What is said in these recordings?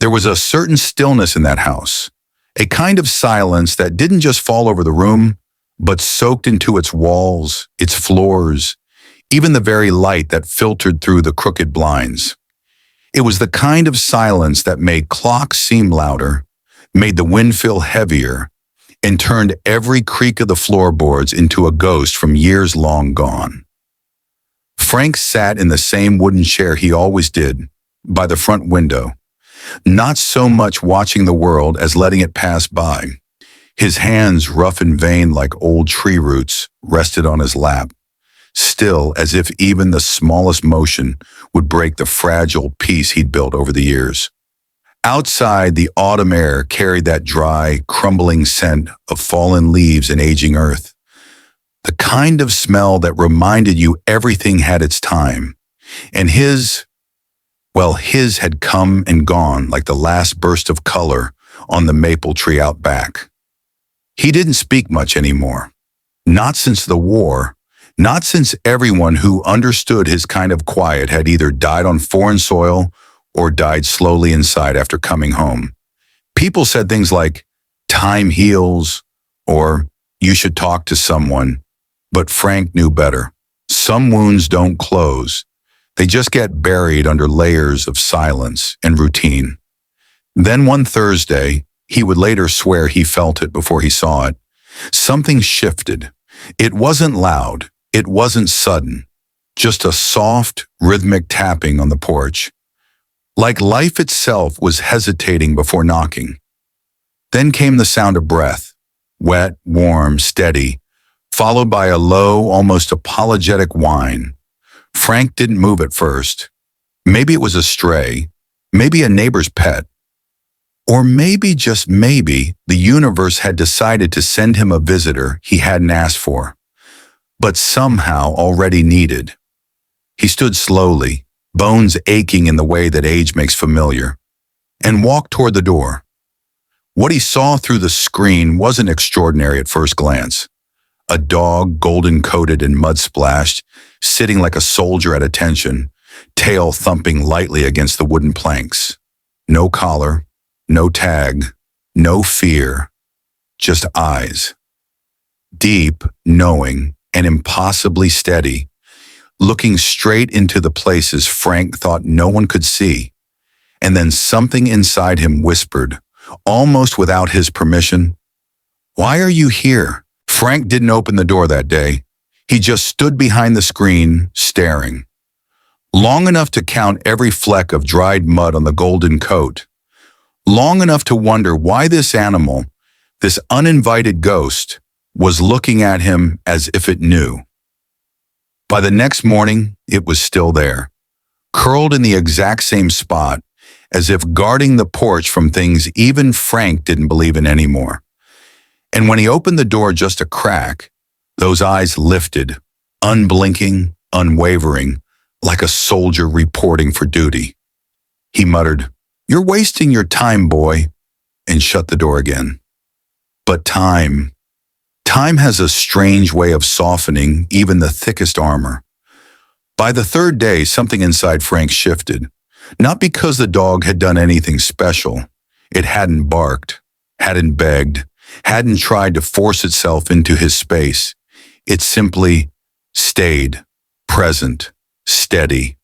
There was a certain stillness in that house, a kind of silence that didn't just fall over the room, but soaked into its walls, its floors, even the very light that filtered through the crooked blinds. It was the kind of silence that made clocks seem louder, made the wind feel heavier, and turned every creak of the floorboards into a ghost from years long gone. Frank sat in the same wooden chair he always did, by the front window, not so much watching the world as letting it pass by. His hands, rough and veined like old tree roots, rested on his lap, still as if even the smallest motion would break the fragile peace he'd built over the years. Outside, the autumn air carried that dry, crumbling scent of fallen leaves and aging earth, the kind of smell that reminded you everything had its time, and his had come and gone like the last burst of color on the maple tree out back. He didn't speak much anymore. Not since the war, not since everyone who understood his kind of quiet had either died on foreign soil or died slowly inside after coming home. People said things like, "Time heals," or "You should talk to someone," but Frank knew better. Some wounds don't close. They just get buried under layers of silence and routine. Then one Thursday, he would later swear he felt it before he saw it, something shifted. It wasn't loud. It wasn't sudden. Just a soft, rhythmic tapping on the porch. Like life itself was hesitating before knocking. Then came the sound of breath, wet, warm, steady, followed by a low, almost apologetic whine. Frank didn't move at first. Maybe it was a stray, maybe a neighbor's pet, or maybe, just maybe, the universe had decided to send him a visitor he hadn't asked for, but somehow already needed. He stood slowly, bones aching in the way that age makes familiar, and walked toward the door. What he saw through the screen wasn't extraordinary at first glance. A dog, golden-coated and mud-splashed, sitting like a soldier at attention, tail thumping lightly against the wooden planks. No collar, no tag, no fear, just eyes. Deep, knowing, and impossibly steady, looking straight into the places Frank thought no one could see. And then something inside him whispered, almost without his permission, "Why are you here?" Frank didn't open the door that day. He just stood behind the screen, staring. Long enough to count every fleck of dried mud on the golden coat. Long enough to wonder why this animal, this uninvited ghost, was looking at him as if it knew. By the next morning, it was still there, curled in the exact same spot, as if guarding the porch from things even Frank didn't believe in anymore. And when he opened the door just a crack, those eyes lifted, unblinking, unwavering, like a soldier reporting for duty. He muttered, "You're wasting your time, boy," and shut the door again. But time has a strange way of softening even the thickest armor. By the third day, something inside Frank shifted, not because the dog had done anything special. It hadn't barked, hadn't begged, hadn't tried to force itself into his space. It simply stayed, present, steady.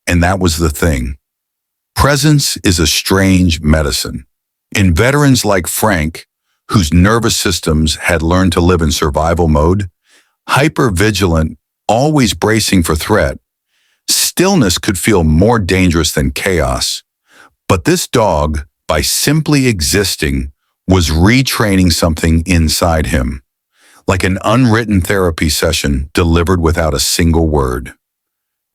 And that was the thing. Presence is a strange medicine. In veterans like Frank, whose nervous systems had learned to live in survival mode, hyper-vigilant, always bracing for threat, stillness could feel more dangerous than chaos. But this dog, by simply existing, was retraining something inside him, like an unwritten therapy session delivered without a single word.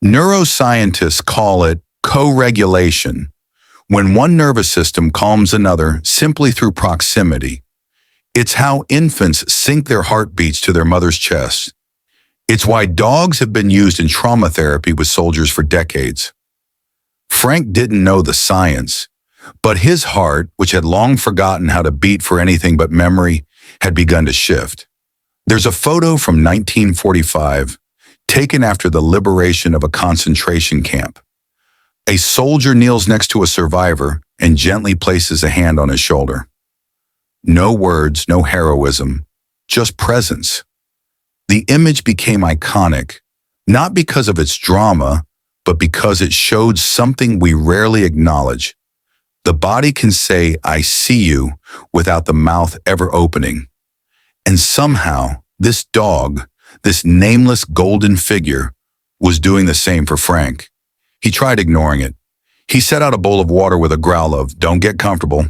Neuroscientists call it co-regulation, when one nervous system calms another simply through proximity. It's how infants sync their heartbeats to their mother's chest. It's why dogs have been used in trauma therapy with soldiers for decades. Frank didn't know the science, but his heart, which had long forgotten how to beat for anything but memory, had begun to shift. There's a photo from 1945, taken after the liberation of a concentration camp. A soldier kneels next to a survivor and gently places a hand on his shoulder. No words, no heroism, just presence. The image became iconic, not because of its drama, but because it showed something we rarely acknowledge. The body can say, "I see you," without the mouth ever opening. And somehow, this dog, this nameless golden figure, was doing the same for Frank. He tried ignoring it. He set out a bowl of water with a growl of, "Don't get comfortable."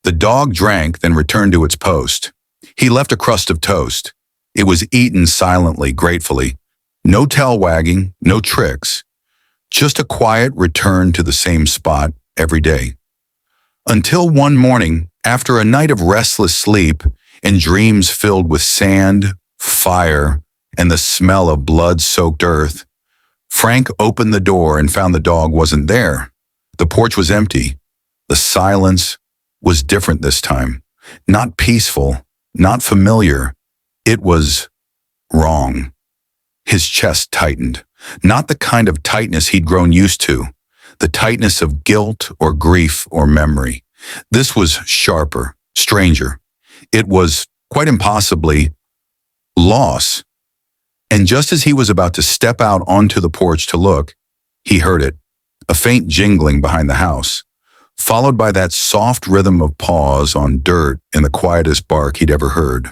The dog drank, then returned to its post. He left a crust of toast. It was eaten silently, gratefully. No tail wagging, no tricks. Just a quiet return to the same spot every day. Until one morning, after a night of restless sleep and dreams filled with sand, fire, and the smell of blood-soaked earth, Frank opened the door and found the dog wasn't there. The porch was empty. The silence was different this time. Not peaceful, not familiar. It was wrong. His chest tightened, not the kind of tightness he'd grown used to, the tightness of guilt or grief or memory. This was sharper, stranger. It was, quite impossibly, loss. And just as he was about to step out onto the porch to look, he heard it, a faint jingling behind the house, followed by that soft rhythm of paws on dirt and the quietest bark he'd ever heard.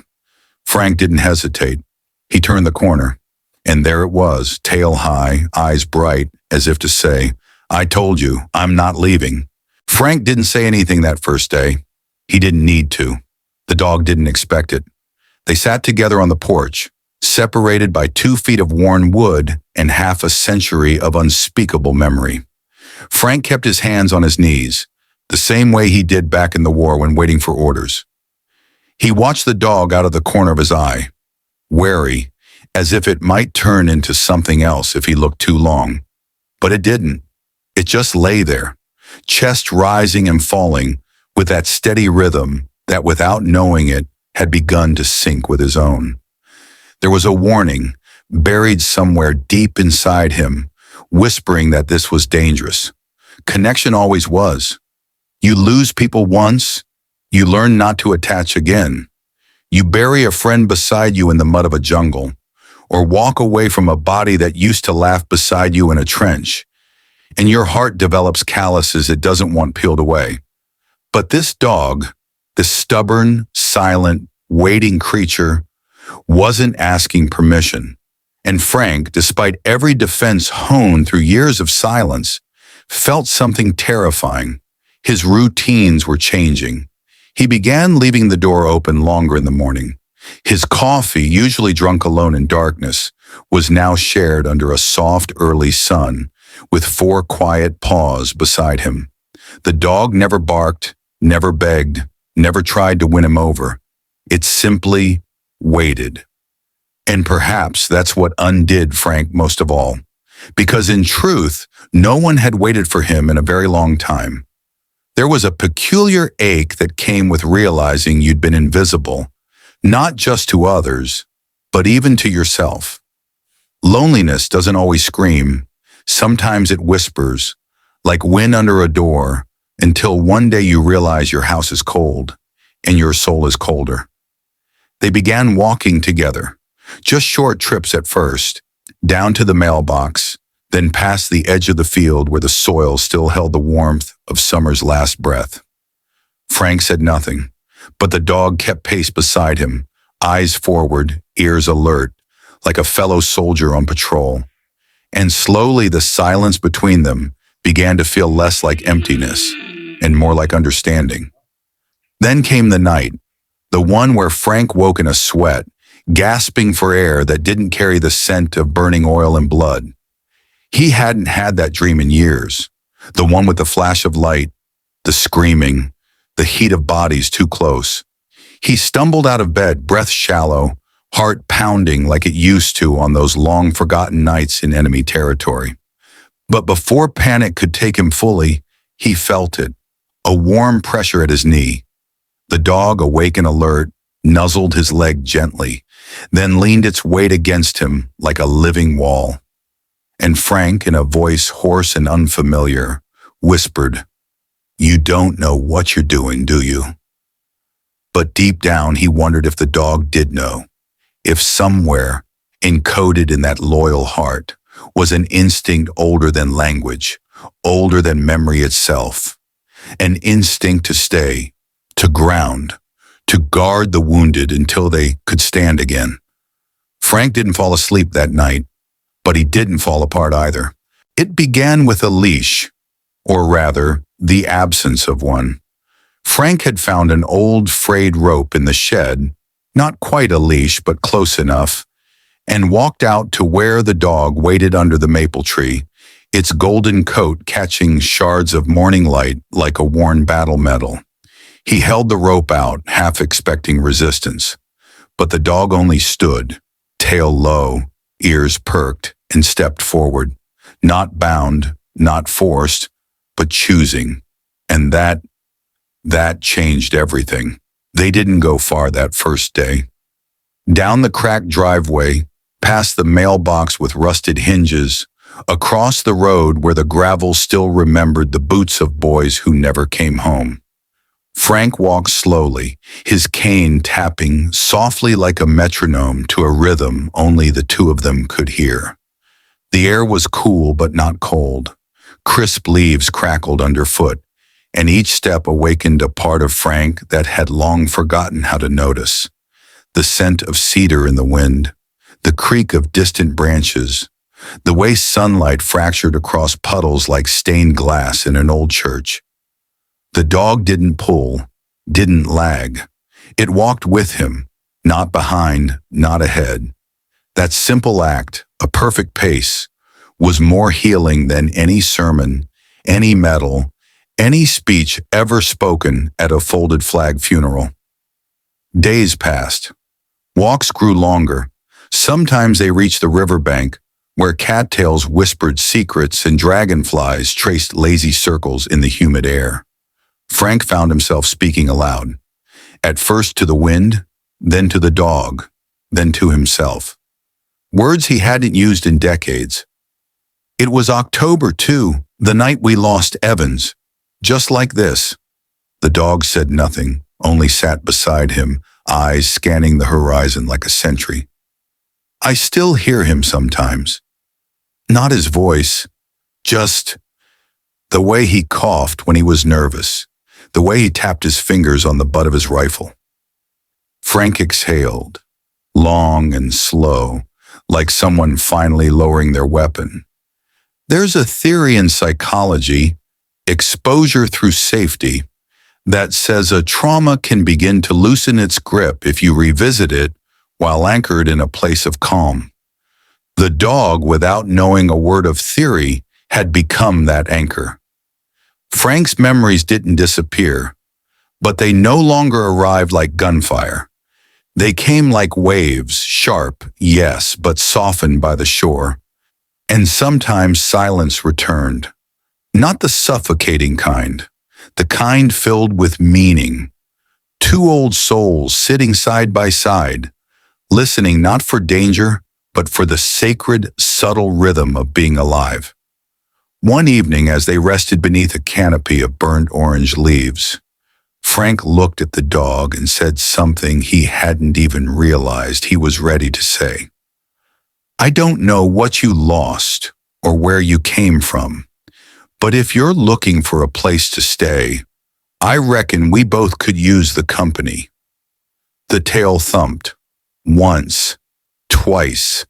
Frank didn't hesitate. He turned the corner, and there it was, tail high, eyes bright, as if to say, "I told you, I'm not leaving." Frank didn't say anything that first day. He didn't need to. The dog didn't expect it. They sat together on the porch, separated by 2 feet of worn wood and half a century of unspeakable memory. Frank kept his hands on his knees, the same way he did back in the war when waiting for orders. He watched the dog out of the corner of his eye, wary, as if it might turn into something else if he looked too long. But it didn't. It just lay there, chest rising and falling with that steady rhythm that, without knowing it, had begun to sync with his own. There was a warning, buried somewhere deep inside him, whispering that this was dangerous. Connection always was. You lose people once, you learn not to attach again. You bury a friend beside you in the mud of a jungle, or walk away from a body that used to laugh beside you in a trench, and your heart develops calluses it doesn't want peeled away. But this dog, this stubborn, silent, waiting creature, wasn't asking permission. And Frank, despite every defense honed through years of silence, felt something terrifying. His routines were changing. He began leaving the door open longer in the morning. His coffee, usually drunk alone in darkness, was now shared under a soft early sun, with 4 quiet paws beside him. The dog never barked, never begged, never tried to win him over. It simply waited. And perhaps that's what undid Frank most of all, because in truth, no one had waited for him in a very long time. There was a peculiar ache that came with realizing you'd been invisible, not just to others, but even to yourself. Loneliness doesn't always scream. Sometimes it whispers, like wind under a door, until one day you realize your house is cold and your soul is colder. They began walking together, just short trips at first, down to the mailbox, then past the edge of the field where the soil still held the warmth of summer's last breath. Frank said nothing, but the dog kept pace beside him, eyes forward, ears alert, like a fellow soldier on patrol. And slowly the silence between them began to feel less like emptiness and more like understanding. Then came the night, the one where Frank woke in a sweat, gasping for air that didn't carry the scent of burning oil and blood. He hadn't had that dream in years, the one with the flash of light, the screaming, the heat of bodies too close. He stumbled out of bed, breath shallow, heart pounding like it used to on those long-forgotten nights in enemy territory. But before panic could take him fully, he felt it, a warm pressure at his knee. The dog, awake and alert, nuzzled his leg gently, then leaned its weight against him like a living wall. and Frank, in a voice hoarse and unfamiliar, whispered, "You don't know what you're doing, do you?" But deep down, he wondered if the dog did know, if somewhere, encoded in that loyal heart, was an instinct older than language, older than memory itself, an instinct to stay, to ground, to guard the wounded until they could stand again. Frank didn't fall asleep that night, but he didn't fall apart either. It began with a leash, or rather, the absence of one. Frank had found an old frayed rope in the shed, not quite a leash, but close enough, and walked out to where the dog waited under the maple tree, its golden coat catching shards of morning light like a worn battle medal. He held the rope out, half expecting resistance, but the dog only stood, tail low, ears perked, and stepped forward, not bound, not forced, but choosing. And that changed everything. They didn't go far that first day. Down the cracked driveway, past the mailbox with rusted hinges, across the road where the gravel still remembered the boots of boys who never came home. Frank walked slowly, his cane tapping softly like a metronome to a rhythm only the two of them could hear. The air was cool but not cold. Crisp leaves crackled underfoot, and each step awakened a part of Frank that had long forgotten how to notice. The scent of cedar in the wind, the creak of distant branches, the way sunlight fractured across puddles like stained glass in an old church. The dog didn't pull, didn't lag. It walked with him, not behind, not ahead. That simple act, a perfect pace, was more healing than any sermon, any medal, any speech ever spoken at a folded flag funeral. Days passed. Walks grew longer. Sometimes they reached the riverbank, where cattails whispered secrets and dragonflies traced lazy circles in the humid air. Frank found himself speaking aloud, at first to the wind, then to the dog, then to himself. Words he hadn't used in decades. "It was October, too, the night we lost Evans. Just like this." The dog said nothing, only sat beside him, eyes scanning the horizon like a sentry. "I still hear him sometimes. Not his voice, just the way he coughed when he was nervous, the way he tapped his fingers on the butt of his rifle." Frank exhaled, long and slow, like someone finally lowering their weapon. There's a theory in psychology, exposure through safety, that says a trauma can begin to loosen its grip if you revisit it while anchored in a place of calm. The dog, without knowing a word of theory, had become that anchor. Frank's memories didn't disappear, but they no longer arrived like gunfire. They came like waves, sharp, yes, but softened by the shore. And sometimes silence returned. Not the suffocating kind, the kind filled with meaning. Two old souls sitting side by side, listening not for danger, but for the sacred, subtle rhythm of being alive. One evening, as they rested beneath a canopy of burnt orange leaves, Frank looked at the dog and said something he hadn't even realized he was ready to say. "I don't know what you lost or where you came from, but if you're looking for a place to stay, I reckon we both could use the company." The tail thumped. Once, twice,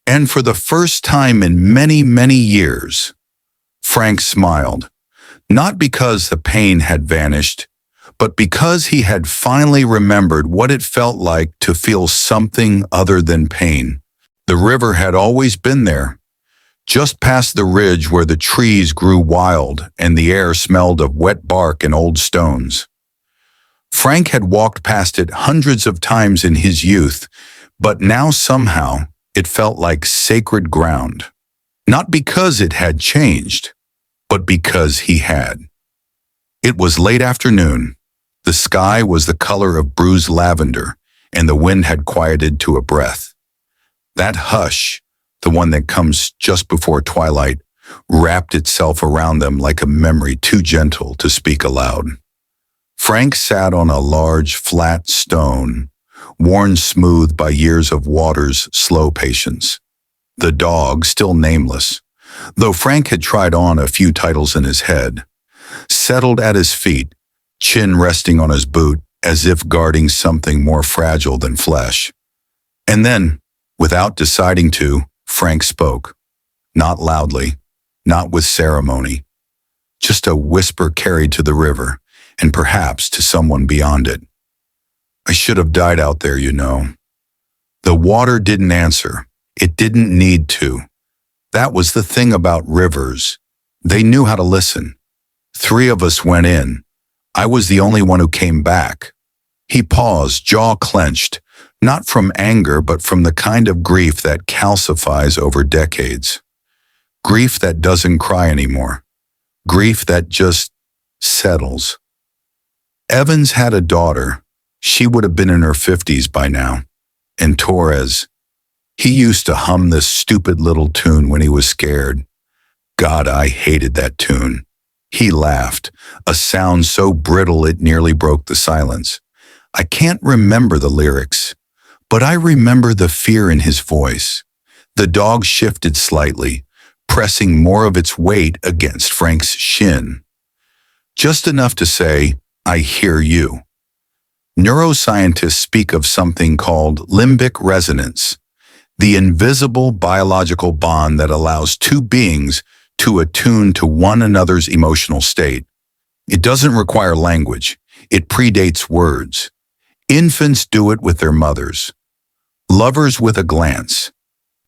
and for the first time in many, many years, Frank smiled, not because the pain had vanished, but because he had finally remembered what it felt like to feel something other than pain. The river had always been there, just past the ridge where the trees grew wild and the air smelled of wet bark and old stones. Frank had walked past it hundreds of times in his youth, but now somehow it felt like sacred ground. Not because it had changed, but because he had. It was late afternoon. The sky was the color of bruised lavender, and the wind had quieted to a breath. That hush, the one that comes just before twilight, wrapped itself around them like a memory too gentle to speak aloud. Frank sat on a large, flat stone, worn smooth by years of water's slow patience. The dog, still nameless, though Frank had tried on a few titles in his head, settled at his feet, chin resting on his boot as if guarding something more fragile than flesh. And then, without deciding to, Frank spoke. Not loudly, not with ceremony. Just a whisper carried to the river, and perhaps to someone beyond it. I should have died out there, you know. The water didn't answer. It didn't need to. That was the thing about rivers. They knew how to listen. 3 of us went in. I was the only one who came back. He paused, jaw clenched, not from anger, but from the kind of grief that calcifies over decades. Grief that doesn't cry anymore. Grief that just settles. Evans had a daughter. She would have been in her 50s by now. And Torres, he used to hum this stupid little tune when he was scared. God, I hated that tune. He laughed, a sound so brittle it nearly broke the silence. I can't remember the lyrics, but I remember the fear in his voice. The dog shifted slightly, pressing more of its weight against Frank's shin. Just enough to say, I hear you. Neuroscientists speak of something called limbic resonance, the invisible biological bond that allows 2 beings to attune to one another's emotional state. It doesn't require language. It predates words. Infants do it with their mothers. Lovers with a glance.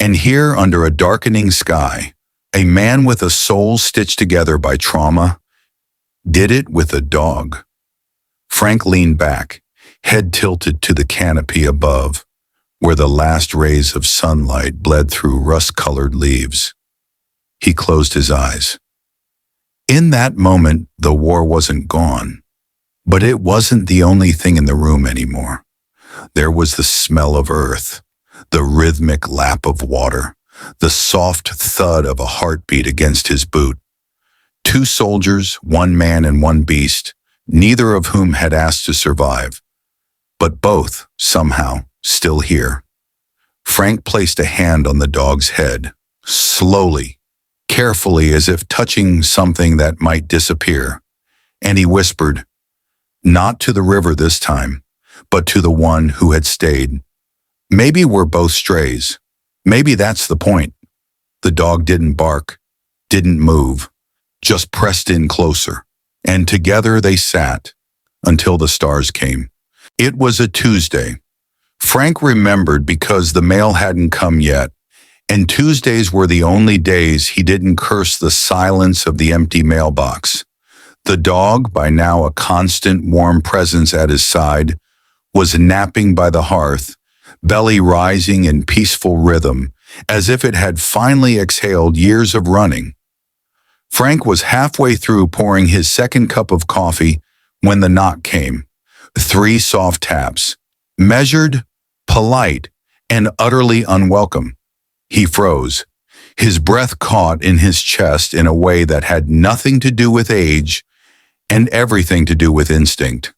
And here, under a darkening sky, a man with a soul stitched together by trauma did it with a dog. Frank leaned back, head tilted to the canopy above, where the last rays of sunlight bled through rust-colored leaves. He closed his eyes. In that moment, the war wasn't gone, but it wasn't the only thing in the room anymore. There was the smell of earth, the rhythmic lap of water, the soft thud of a heartbeat against his boot. 2 soldiers, 1 man and 1 beast, neither of whom had asked to survive, but both, somehow, still here. Frank placed a hand on the dog's head, slowly, carefully, as if touching something that might disappear, and he whispered, not to the river this time, but to the one who had stayed. Maybe we're both strays. Maybe that's the point. The dog didn't bark, didn't move, just pressed in closer, and together they sat until the stars came. It was a Tuesday. Frank remembered because the mail hadn't come yet, and Tuesdays were the only days he didn't curse the silence of the empty mailbox. The dog, by now a constant warm presence at his side, was napping by the hearth, belly rising in peaceful rhythm, as if it had finally exhaled years of running. Frank was halfway through pouring his second cup of coffee when the knock came. 3 soft taps, measured, polite, and utterly unwelcome. He froze, his breath caught in his chest in a way that had nothing to do with age and everything to do with instinct.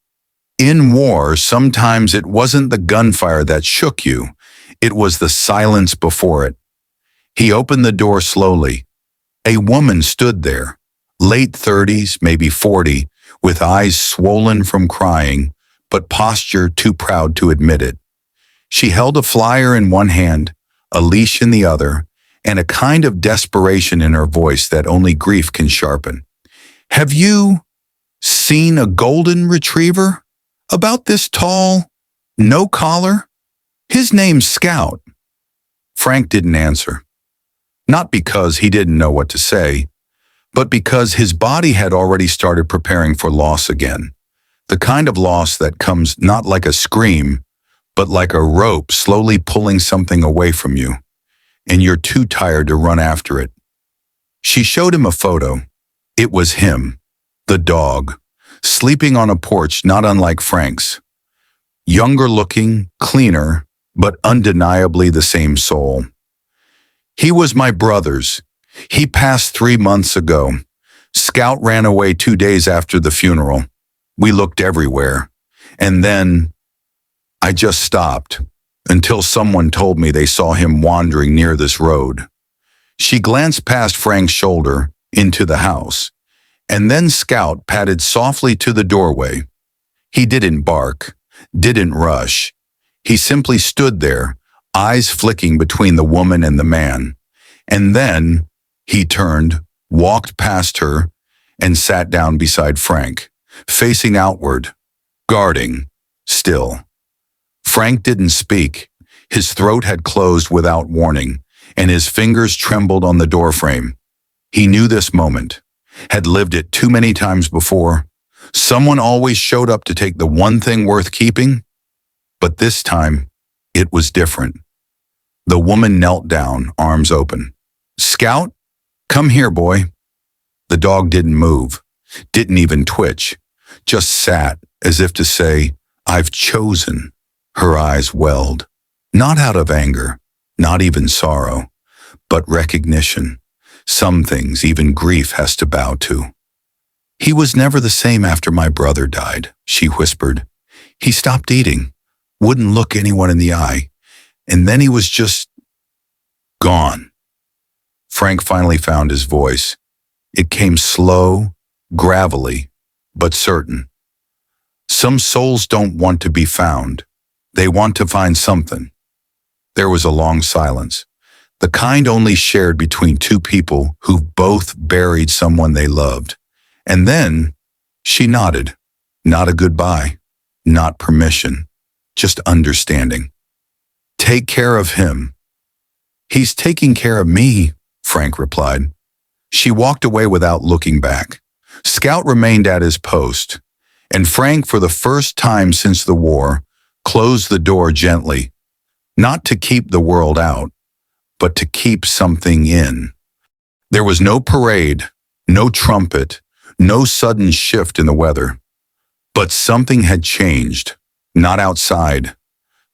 In war, sometimes it wasn't the gunfire that shook you, it was the silence before it. He opened the door slowly. A woman stood there, late 30s, maybe 40, with eyes swollen from crying, but posture too proud to admit it. She held a flyer in one hand, a leash in the other, and a kind of desperation in her voice that only grief can sharpen. Have you seen a golden retriever? About this tall, no collar? His name's Scout. Frank didn't answer. Not because he didn't know what to say, but because his body had already started preparing for loss again. The kind of loss that comes not like a scream, but like a rope slowly pulling something away from you, and you're too tired to run after it. She showed him a photo. It was him, the dog, sleeping on a porch not unlike Frank's. Younger looking, cleaner, but undeniably the same soul. He was my brother's. He passed 3 months ago. Scout ran away 2 days after the funeral. We looked everywhere. And then I just stopped until someone told me they saw him wandering near this road. She glanced past Frank's shoulder into the house, and then Scout padded softly to the doorway. He didn't bark, didn't rush. He simply stood there, eyes flicking between the woman and the man. And then he turned, walked past her, and sat down beside Frank, facing outward, guarding, still. Frank didn't speak. His throat had closed without warning, and his fingers trembled on the doorframe. He knew this moment, had lived it too many times before. Someone always showed up to take the one thing worth keeping, but this time, it was different. The woman knelt down, arms open. "Scout, come here, boy." The dog didn't move, didn't even twitch, just sat as if to say, "I've chosen." Her eyes welled, not out of anger, not even sorrow, but recognition. Some things even grief has to bow to. "He was never the same after my brother died," she whispered. "He stopped eating, wouldn't look anyone in the eye, and then he was just gone." Frank finally found his voice. It came slow, gravelly, but certain. Some souls don't want to be found. They want to find something. There was a long silence, the kind only shared between two people who both buried someone they loved. And then she nodded. Not a goodbye, not permission, just understanding. "Take care of him." "He's taking care of me," Frank replied. She walked away without looking back. Scout remained at his post, and Frank, for the first time since the war, closed the door gently, not to keep the world out, but to keep something in. There was no parade, no trumpet, no sudden shift in the weather. But something had changed, not outside.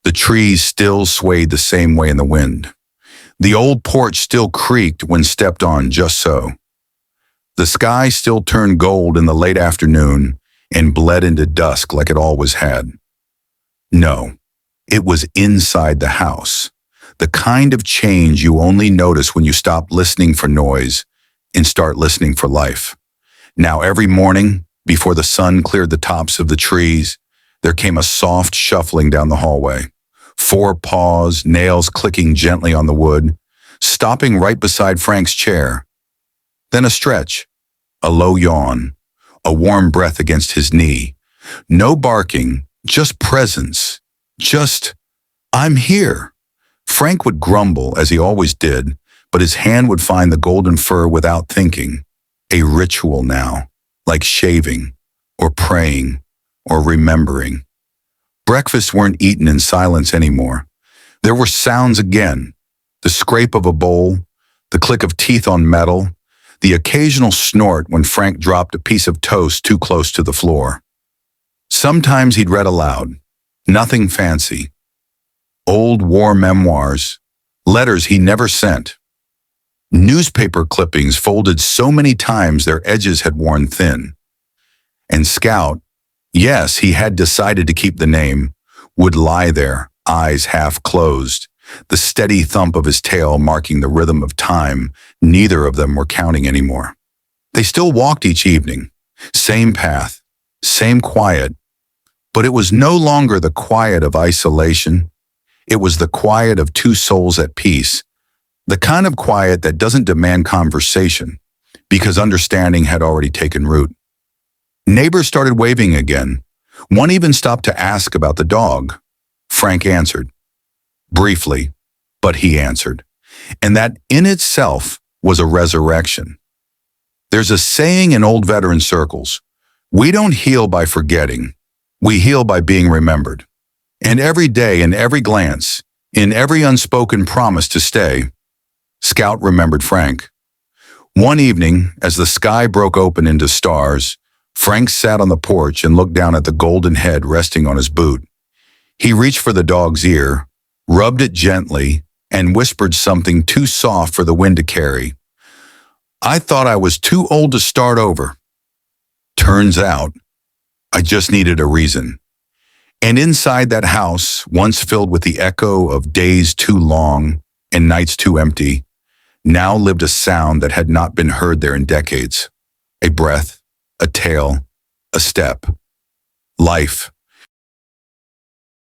The trees still swayed the same way in the wind. The old porch still creaked when stepped on just so. The sky still turned gold in the late afternoon and bled into dusk like it always had. No, it was inside the house, the kind of change you only notice when you stop listening for noise and start listening for life. Now every morning, before the sun cleared the tops of the trees, there came a soft shuffling down the hallway. 4 paws, nails clicking gently on the wood, stopping right beside Frank's chair. Then a stretch, a low yawn, a warm breath against his knee. No barking, just presence, just, "I'm here." Frank would grumble, as he always did, but his hand would find the golden fur without thinking. A ritual now, like shaving, or praying, or remembering. Breakfasts weren't eaten in silence anymore. There were sounds again, the scrape of a bowl, the click of teeth on metal, the occasional snort when Frank dropped a piece of toast too close to the floor. Sometimes he'd read aloud, nothing fancy. Old war memoirs, letters he never sent. Newspaper clippings folded so many times their edges had worn thin. And Scout, yes, he had decided to keep the name, would lie there, eyes half closed, the steady thump of his tail marking the rhythm of time. Neither of them were counting anymore. They still walked each evening, same path, same quiet, but it was no longer the quiet of isolation. It was the quiet of two souls at peace, the kind of quiet that doesn't demand conversation, because understanding had already taken root. Neighbors started waving again. One even stopped to ask about the dog. Frank answered. Briefly, but he answered. And that in itself was a resurrection. There's a saying in old veteran circles, we don't heal by forgetting, we heal by being remembered. And every day, in every glance, in every unspoken promise to stay, Scout remembered Frank. One evening, as the sky broke open into stars, Frank sat on the porch and looked down at the golden head resting on his boot. He reached for the dog's ear, rubbed it gently, and whispered something too soft for the wind to carry. I thought I was too old to start over. Turns out, I just needed a reason. And inside that house, once filled with the echo of days too long and nights too empty, now lived a sound that had not been heard there in decades. A breath, a tale, a step. Life,